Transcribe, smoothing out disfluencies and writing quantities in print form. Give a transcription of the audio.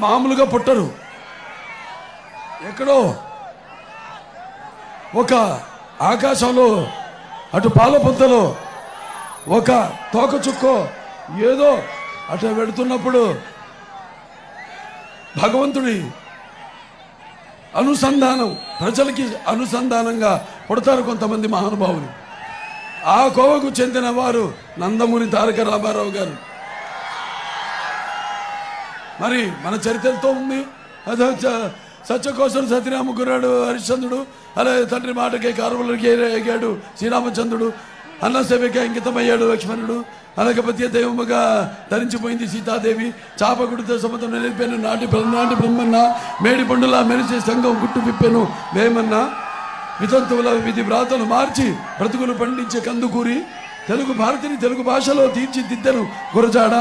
మామూలుగా పుట్టరు. ఎక్కడో ఒక ఆకాశంలో అటు పాలపుంతలో ఒక తోక చుక్కో ఏదో అటు వెడుతున్నప్పుడు భగవంతుడి అనుసంధానం, ప్రజలకి అనుసంధానంగా పుడతారు కొంతమంది మహానుభావులు. ఆ కోవకు చెందిన వారు నందమూరి తారక రామారావు గారు. మరి మన చరిత్రతో ఉంది. అదే సత్యకోసం సత్యరామ గురాడు హరిశ్చంద్రుడు, అలాగే తండ్రి మాటకే కారువులకి ఎగాడు శ్రీరామచంద్రుడు, అన్న సేవకి అంకితమయ్యాడు లక్ష్మణుడు, అలాగే పత్య దైవముగా ధరించిపోయింది సీతాదేవి, చాపగుడితో సముద్రం నిలిపాను నాటి బ్రహ్మన్న, మేడి పండులా మెరిసే సంఘం గుట్టు విప్పెను వేమన్న, వితంతువుల విధి వ్రాతలు మార్చి బ్రతుకులు పండించే కందుకూరి, తెలుగు భారతిని తెలుగు భాషలో తీర్చిదిద్దెను గురజాడ.